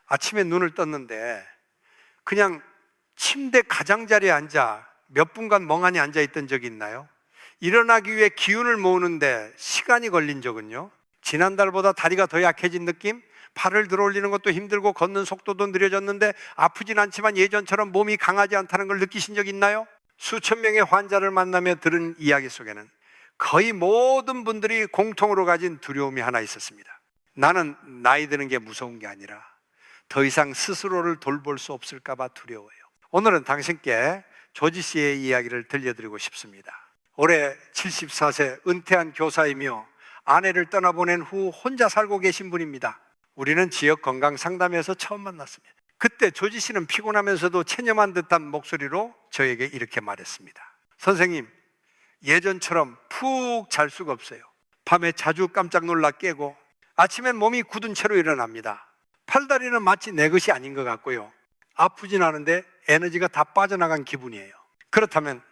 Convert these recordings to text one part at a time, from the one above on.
아침에 눈을 떴는데 그냥 침대 가장자리에 앉아 몇 분간 멍하니 앉아 있던 적이 있나요? 일어나기 위해 기운을 모으는데 시간이 걸린 적은요? 지난달보다 다리가 더 약해진 느낌? 팔을 들어 올리는 것도 힘들고 걷는 속도도 느려졌는데 아프진 않지만 예전처럼 몸이 강하지 않다는 걸 느끼신 적 있나요? 수천 명의 환자를 만나며 들은 이야기 속에는 거의 모든 분들이 공통으로 가진 두려움이 하나 있었습니다. 나는 나이 드는 게 무서운 게 아니라 더 이상 스스로를 돌볼 수 없을까 봐 두려워요. 오늘은 당신께 조지 씨의 이야기를 들려드리고 싶습니다. 올해 74세 은퇴한 교사이며 아내를 떠나보낸 후 혼자 살고 계신 분입니다. 우리는 지역 건강 상담에서 처음 만났습니다. 그때 조지 씨는 피곤하면서도 체념한 듯한 목소리로 저에게 이렇게 말했습니다. 선생님, 예전처럼 푹 잘 수가 없어요. 밤에 자주 깜짝 놀라 깨고 아침엔 몸이 굳은 채로 일어납니다. 팔다리는 마치 내 것이 아닌 것 같고요. 아프진 않은데 에너지가 다 빠져나간 기분이에요. 그렇다면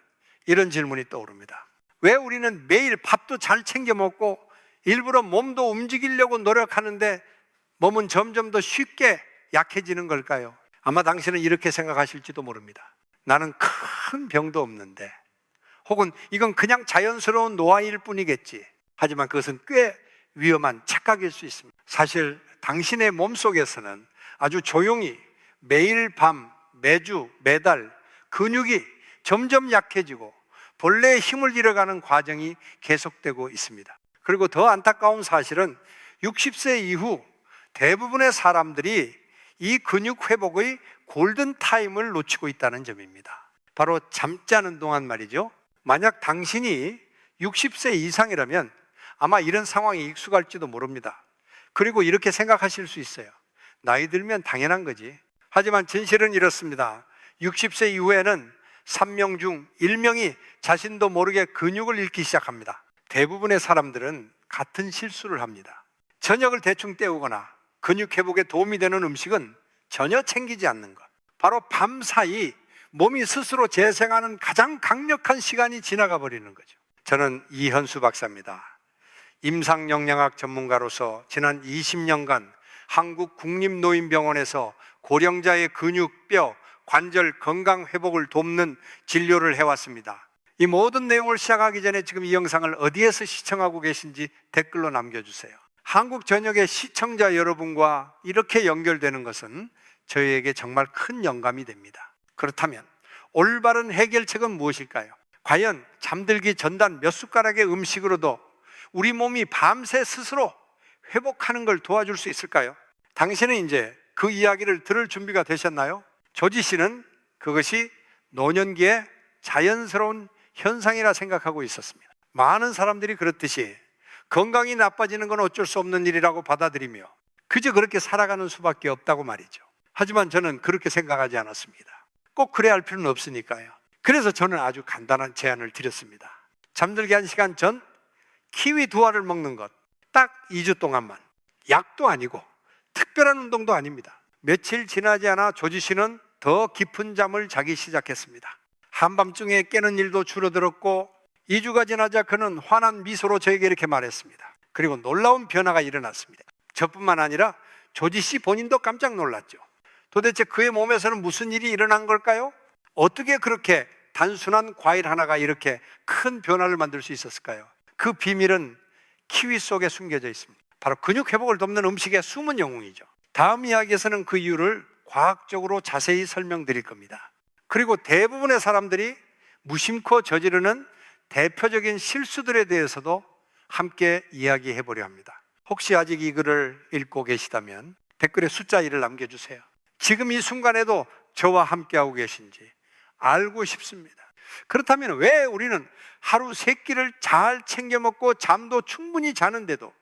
이런 질문이 떠오릅니다. 왜 우리는 매일 밥도 잘 챙겨 먹고 일부러 몸도 움직이려고 노력하는데 몸은 점점 더 쉽게 약해지는 걸까요? 아마 당신은 이렇게 생각하실지도 모릅니다. 나는 큰 병도 없는데, 혹은 이건 그냥 자연스러운 노화일 뿐이겠지. 하지만 그것은 꽤 위험한 착각일 수 있습니다. 사실 당신의 몸속에서는 아주 조용히 매일 밤, 매주, 매달 근육이 점점 약해지고 본래의 힘을 잃어가는 과정이 계속되고 있습니다. 그리고 더 안타까운 사실은 60세 이후 대부분의 사람들이 이 근육 회복의 골든타임을 놓치고 있다는 점입니다. 바로 잠자는 동안 말이죠. 만약 당신이 60세 이상이라면 아마 이런 상황에 익숙할지도 모릅니다. 그리고 이렇게 생각하실 수 있어요. 나이 들면 당연한 거지. 하지만 진실은 이렇습니다. 60세 이후에는 3명 중 1명이 자신도 모르게 근육을 잃기 시작합니다. 대부분의 사람들은 같은 실수를 합니다. 저녁을 대충 때우거나 근육 회복에 도움이 되는 음식은 전혀 챙기지 않는 것. 바로 밤사이 몸이 스스로 재생하는 가장 강력한 시간이 지나가 버리는 거죠. 저는 이현수 박사입니다. 임상영양학 전문가로서 지난 20년간 한국국립노인병원에서 고령자의 근육, 뼈, 관절 건강 회복을 돕는 진료를 해왔습니다. 이 모든 내용을 시작하기 전에 지금 이 영상을 어디에서 시청하고 계신지 댓글로 남겨주세요. 한국 전역의 시청자 여러분과 이렇게 연결되는 것은 저희에게 정말 큰 영감이 됩니다. 그렇다면 올바른 해결책은 무엇일까요? 과연 잠들기 전단 몇 숟가락의 음식으로도 우리 몸이 밤새 스스로 회복하는 걸 도와줄 수 있을까요? 당신은 이제 그 이야기를 들을 준비가 되셨나요? 조지 씨는 그것이 노년기의 자연스러운 현상이라 생각하고 있었습니다. 많은 사람들이 그렇듯이 건강이 나빠지는 건 어쩔 수 없는 일이라고 받아들이며 그저 그렇게 살아가는 수밖에 없다고 말이죠. 하지만 저는 그렇게 생각하지 않았습니다. 꼭 그래야 할 필요는 없으니까요. 그래서 저는 아주 간단한 제안을 드렸습니다. 잠들기 1시간 전 키위 2알을 먹는 것, 딱 2주 동안만. 약도 아니고 특별한 운동도 아닙니다. 며칠 지나지 않아 조지 씨는 더 깊은 잠을 자기 시작했습니다. 한밤중에 깨는 일도 줄어들었고 2주가 지나자 그는 환한 미소로 저에게 이렇게 말했습니다. 그리고 놀라운 변화가 일어났습니다. 저뿐만 아니라 조지 씨 본인도 깜짝 놀랐죠. 도대체 그의 몸에서는 무슨 일이 일어난 걸까요? 어떻게 그렇게 단순한 과일 하나가 이렇게 큰 변화를 만들 수 있었을까요? 그 비밀은 키위 속에 숨겨져 있습니다. 바로 근육 회복을 돕는 음식의 숨은 영웅이죠. 다음 이야기에서는 그 이유를 과학적으로 자세히 설명드릴 겁니다. 그리고 대부분의 사람들이 무심코 저지르는 대표적인 실수들에 대해서도 함께 이야기해 보려 합니다. 혹시 아직 이 글을 읽고 계시다면 댓글에 숫자 1을 남겨주세요. 지금 이 순간에도 저와 함께하고 계신지 알고 싶습니다. 그렇다면 왜 우리는 하루 3끼를 잘 챙겨 먹고 잠도 충분히 자는데도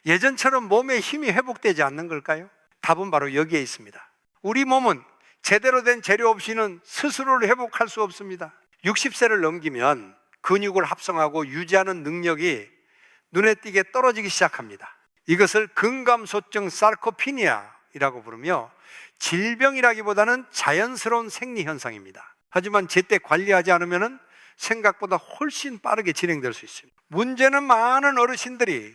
예전처럼 몸에 힘이 회복되지 않는 걸까요? 답은 바로 여기에 있습니다. 우리 몸은 제대로 된 재료 없이는 스스로를 회복할 수 없습니다. 60세를 넘기면 근육을 합성하고 유지하는 능력이 눈에 띄게 떨어지기 시작합니다. 이것을 근감소증 사르코피니아라고 부르며 질병이라기보다는 자연스러운 생리현상입니다. 하지만 제때 관리하지 않으면 생각보다 훨씬 빠르게 진행될 수 있습니다. 문제는 많은 어르신들이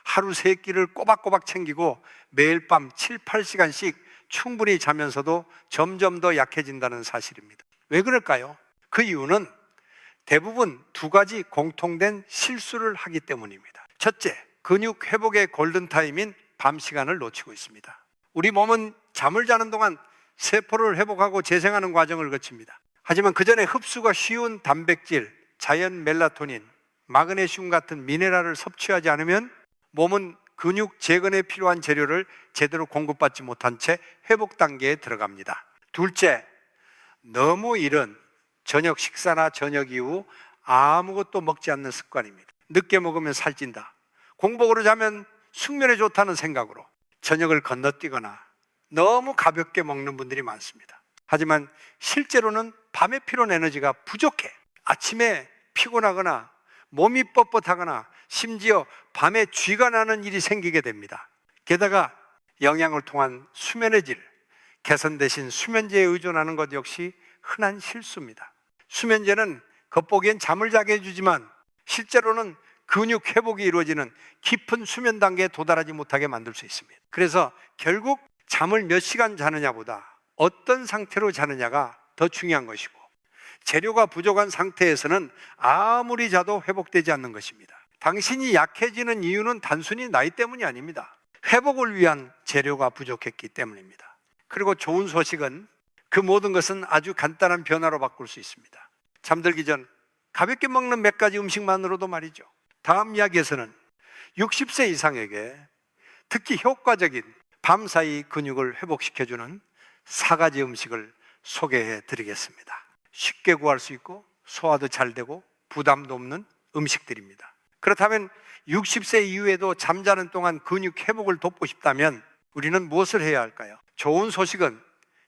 하루 3끼를 꼬박꼬박 챙기고 매일 밤 7, 8시간씩 충분히 자면서도 점점 더 약해진다는 사실입니다. 왜 그럴까요? 그 이유는 대부분 두 가지 공통된 실수를 하기 때문입니다. 첫째, 근육 회복의 골든타임인 밤 시간을 놓치고 있습니다. 우리 몸은 잠을 자는 동안 세포를 회복하고 재생하는 과정을 거칩니다. 하지만 그 전에 흡수가 쉬운 단백질, 자연 멜라토닌, 마그네슘 같은 미네랄을 섭취하지 않으면 몸은 근육 재건에 필요한 재료를 제대로 공급받지 못한 채 회복 단계에 들어갑니다. 둘째, 너무 이른 저녁 식사나 저녁 이후 아무것도 먹지 않는 습관입니다. 늦게 먹으면 살찐다, 공복으로 자면 숙면에 좋다는 생각으로 저녁을 건너뛰거나 너무 가볍게 먹는 분들이 많습니다. 하지만 실제로는 밤에 필요한 에너지가 부족해 아침에 피곤하거나 몸이 뻣뻣하거나 심지어 밤에 쥐가 나는 일이 생기게 됩니다. 게다가 영양을 통한 수면의 질, 개선 대신 수면제에 의존하는 것 역시 흔한 실수입니다. 수면제는 겉보기엔 잠을 자게 해주지만 실제로는 근육 회복이 이루어지는 깊은 수면 단계에 도달하지 못하게 만들 수 있습니다. 그래서 결국 잠을 몇 시간 자느냐보다 어떤 상태로 자느냐가 더 중요한 것이고, 재료가 부족한 상태에서는 아무리 자도 회복되지 않는 것입니다. 당신이 약해지는 이유는 단순히 나이 때문이 아닙니다. 회복을 위한 재료가 부족했기 때문입니다. 그리고 좋은 소식은 그 모든 것은 아주 간단한 변화로 바꿀 수 있습니다. 잠들기 전 가볍게 먹는 몇 가지 음식만으로도 말이죠. 다음 이야기에서는 60세 이상에게 특히 효과적인 밤사이 근육을 회복시켜주는 4가지 음식을 소개해 드리겠습니다. 쉽게 구할 수 있고 소화도 잘 되고 부담도 없는 음식들입니다. 그렇다면 60세 이후에도 잠자는 동안 근육 회복을 돕고 싶다면 우리는 무엇을 해야 할까요? 좋은 소식은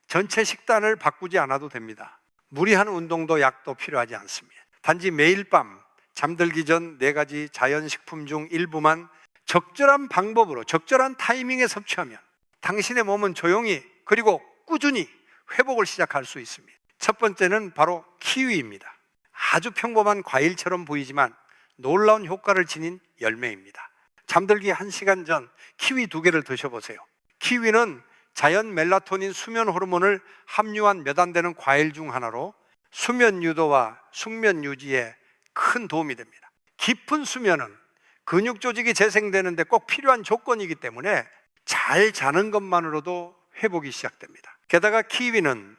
전체 식단을 바꾸지 않아도 됩니다. 무리한 운동도 약도 필요하지 않습니다. 단지 매일 밤 잠들기 전 4가지 자연식품 중 일부만 적절한 방법으로 적절한 타이밍에 섭취하면 당신의 몸은 조용히 그리고 꾸준히 회복을 시작할 수 있습니다. 첫 번째는 바로 키위입니다. 아주 평범한 과일처럼 보이지만 놀라운 효과를 지닌 열매입니다. 잠들기 1시간 전 키위 2개를 드셔보세요. 키위는 자연 멜라토닌 수면 호르몬을 함유한 몇 안 되는 과일 중 하나로 수면 유도와 숙면 유지에 큰 도움이 됩니다. 깊은 수면은 근육 조직이 재생되는데 꼭 필요한 조건이기 때문에 잘 자는 것만으로도 회복이 시작됩니다. 게다가 키위는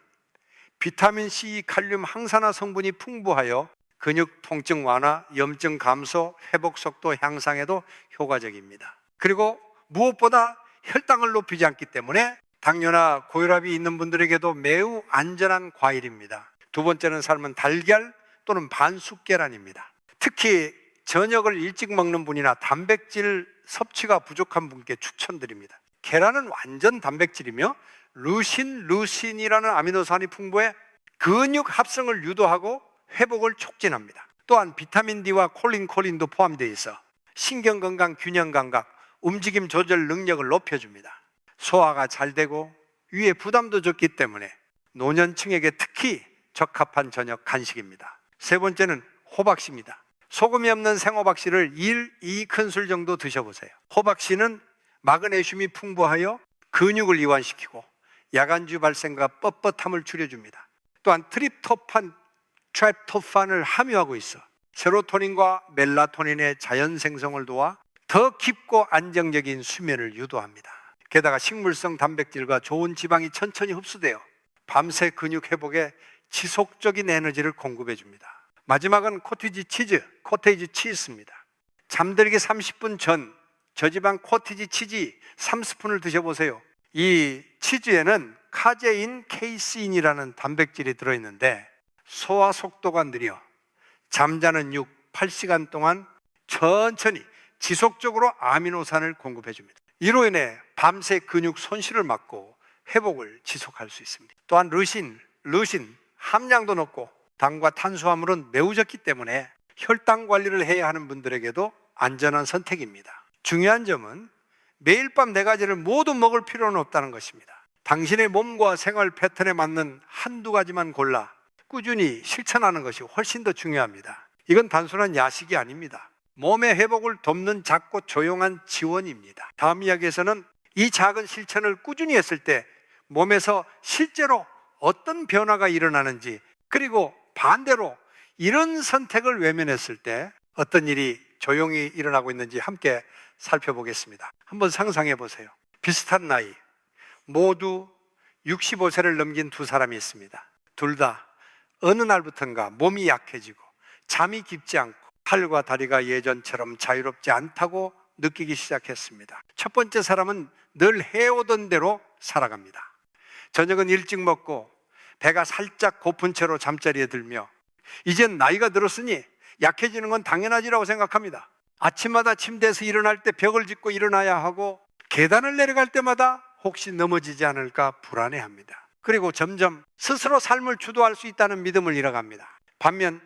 비타민C, 칼륨, 항산화 성분이 풍부하여 근육 통증 완화, 염증 감소, 회복 속도 향상에도 효과적입니다. 그리고 무엇보다 혈당을 높이지 않기 때문에 당뇨나 고혈압이 있는 분들에게도 매우 안전한 과일입니다. 두 번째는 삶은 달걀 또는 반숙 계란입니다. 특히 저녁을 일찍 먹는 분이나 단백질 섭취가 부족한 분께 추천드립니다. 계란은 완전 단백질이며 루신이라는 아미노산이 풍부해 근육 합성을 유도하고 회복을 촉진합니다. 또한 비타민 D와 콜린도 포함되어 있어 신경 건강, 균형 감각, 움직임 조절 능력을 높여줍니다. 소화가 잘 되고 위에 부담도 적기 때문에 노년층에게 특히 적합한 저녁 간식입니다. 세 번째는 호박씨입니다. 소금이 없는 생호박씨를 2큰술 정도 드셔보세요. 호박씨는 마그네슘이 풍부하여 근육을 이완시키고 야간주 발생과 뻣뻣함을 줄여줍니다. 또한 트립토판을 함유하고 있어 세로토닌과 멜라토닌의 자연 생성을 도와 더 깊고 안정적인 수면을 유도합니다. 게다가 식물성 단백질과 좋은 지방이 천천히 흡수되어 밤새 근육 회복에 지속적인 에너지를 공급해 줍니다. 마지막은 코테이지 치즈입니다. 잠들기 30분 전 저지방 코테이지 치즈 3스푼을 드셔보세요. 이 치즈에는 카제인, 케이스인이라는 단백질이 들어있는데 소화 속도가 느려 잠자는 8시간 동안 천천히 지속적으로 아미노산을 공급해 줍니다. 이로 인해 밤새 근육 손실을 막고 회복을 지속할 수 있습니다. 또한 르신 함량도 높고 당과 탄수화물은 매우 적기 때문에 혈당 관리를 해야 하는 분들에게도 안전한 선택입니다. 중요한 점은 매일 밤 4가지를 모두 먹을 필요는 없다는 것입니다. 당신의 몸과 생활 패턴에 맞는 한두 가지만 골라 꾸준히 실천하는 것이 훨씬 더 중요합니다. 이건 단순한 야식이 아닙니다. 몸의 회복을 돕는 작고 조용한 지원입니다. 다음 이야기에서는 이 작은 실천을 꾸준히 했을 때 몸에서 실제로 어떤 변화가 일어나는지, 그리고 반대로 이런 선택을 외면했을 때 어떤 일이 조용히 일어나고 있는지 함께 살펴보겠습니다. 한번 상상해 보세요. 비슷한 나이, 모두 65세를 넘긴 두 사람이 있습니다. 둘 다 어느 날부턴가 몸이 약해지고 잠이 깊지 않고 팔과 다리가 예전처럼 자유롭지 않다고 느끼기 시작했습니다. 첫 번째 사람은 늘 해오던 대로 살아갑니다. 저녁은 일찍 먹고 배가 살짝 고픈 채로 잠자리에 들며 이젠 나이가 들었으니 약해지는 건 당연하지라고 생각합니다. 아침마다 침대에서 일어날 때 벽을 짚고 일어나야 하고 계단을 내려갈 때마다 혹시 넘어지지 않을까 불안해합니다. 그리고 점점 스스로 삶을 주도할 수 있다는 믿음을 잃어갑니다. 반면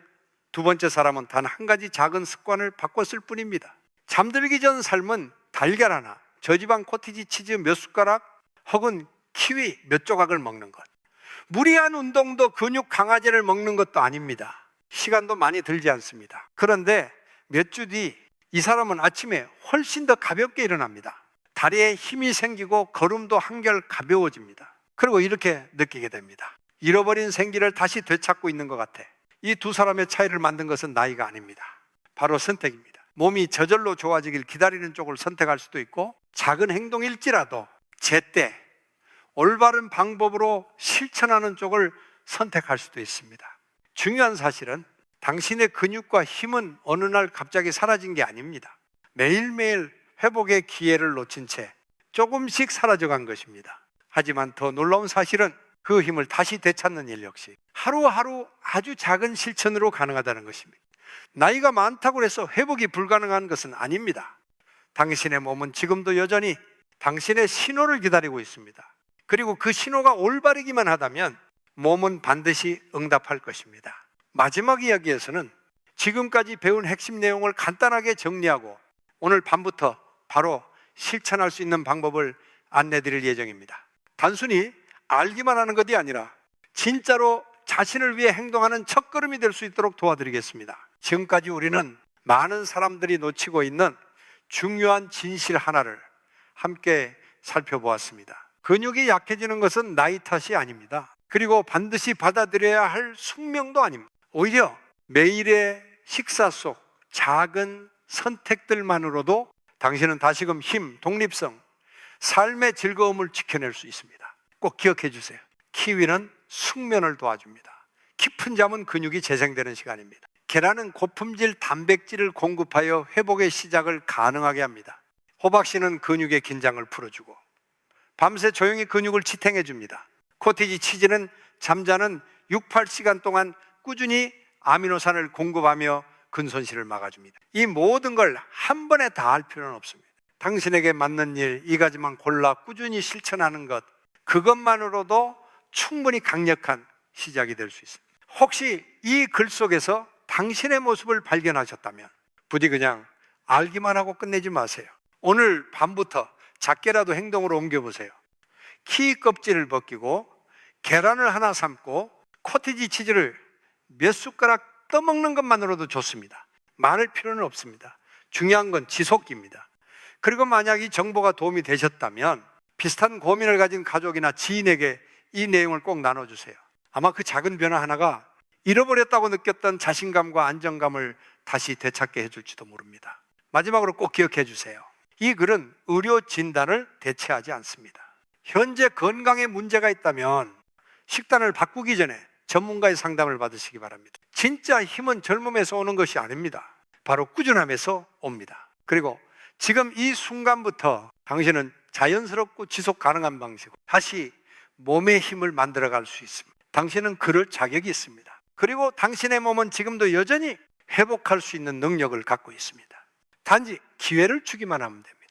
두 번째 사람은 단 한 가지 작은 습관을 바꿨을 뿐입니다. 잠들기 전 삶은 달걀 하나, 저지방 코티지 치즈 몇 숟가락 혹은 키위 몇 조각을 먹는 것, 무리한 운동도 근육 강화제를 먹는 것도 아닙니다. 시간도 많이 들지 않습니다. 그런데 몇 주 뒤 이 사람은 아침에 훨씬 더 가볍게 일어납니다. 다리에 힘이 생기고 걸음도 한결 가벼워집니다. 그리고 이렇게 느끼게 됩니다. 잃어버린 생기를 다시 되찾고 있는 것 같아. 이 두 사람의 차이를 만든 것은 나이가 아닙니다. 바로 선택입니다. 몸이 저절로 좋아지길 기다리는 쪽을 선택할 수도 있고, 작은 행동일지라도 제때 올바른 방법으로 실천하는 쪽을 선택할 수도 있습니다. 중요한 사실은 당신의 근육과 힘은 어느 날 갑자기 사라진 게 아닙니다. 매일매일 회복의 기회를 놓친 채 조금씩 사라져간 것입니다. 하지만 더 놀라운 사실은 그 힘을 다시 되찾는 일 역시 하루하루 아주 작은 실천으로 가능하다는 것입니다. 나이가 많다고 해서 회복이 불가능한 것은 아닙니다. 당신의 몸은 지금도 여전히 당신의 신호를 기다리고 있습니다. 그리고 그 신호가 올바르기만 하다면 몸은 반드시 응답할 것입니다. 마지막 이야기에서는 지금까지 배운 핵심 내용을 간단하게 정리하고 오늘 밤부터 바로 실천할 수 있는 방법을 안내 드릴 예정입니다. 단순히 알기만 하는 것이 아니라 진짜로 자신을 위해 행동하는 첫걸음이 될 수 있도록 도와드리겠습니다. 지금까지 우리는 많은 사람들이 놓치고 있는 중요한 진실 하나를 함께 살펴보았습니다. 근육이 약해지는 것은 나이 탓이 아닙니다. 그리고 반드시 받아들여야 할 숙명도 아닙니다. 오히려 매일의 식사 속 작은 선택들만으로도 당신은 다시금 힘, 독립성, 삶의 즐거움을 지켜낼 수 있습니다. 꼭 기억해 주세요. 키위는 숙면을 도와줍니다. 깊은 잠은 근육이 재생되는 시간입니다. 계란은 고품질 단백질을 공급하여 회복의 시작을 가능하게 합니다. 호박씨는 근육의 긴장을 풀어주고 밤새 조용히 근육을 지탱해 줍니다. 코티지 치즈는 잠자는 6, 8시간 동안 꾸준히 아미노산을 공급하며 근손실을 막아줍니다. 이 모든 걸 한 번에 다 할 필요는 없습니다. 당신에게 맞는 일, 이 가지만 골라 꾸준히 실천하는 것, 그것만으로도 충분히 강력한 시작이 될 수 있습니다. 혹시 이 글 속에서 당신의 모습을 발견하셨다면 부디 그냥 알기만 하고 끝내지 마세요. 오늘 밤부터 작게라도 행동으로 옮겨보세요. 키위 껍질을 벗기고 계란을 하나 삶고 코티지 치즈를 몇 숟가락 떠먹는 것만으로도 좋습니다. 많을 필요는 없습니다. 중요한 건 지속기입니다. 그리고 만약 이 정보가 도움이 되셨다면 비슷한 고민을 가진 가족이나 지인에게 이 내용을 꼭 나눠주세요. 아마 그 작은 변화 하나가 잃어버렸다고 느꼈던 자신감과 안정감을 다시 되찾게 해줄지도 모릅니다. 마지막으로 꼭 기억해 주세요. 이 글은 의료 진단을 대체하지 않습니다. 현재 건강에 문제가 있다면 식단을 바꾸기 전에 전문가의 상담을 받으시기 바랍니다. 진짜 힘은 젊음에서 오는 것이 아닙니다. 바로 꾸준함에서 옵니다. 그리고 지금 이 순간부터 당신은 자연스럽고 지속 가능한 방식으로 다시 몸의 힘을 만들어갈 수 있습니다. 당신은 그럴 자격이 있습니다. 그리고 당신의 몸은 지금도 여전히 회복할 수 있는 능력을 갖고 있습니다. 단지 기회를 주기만 하면 됩니다.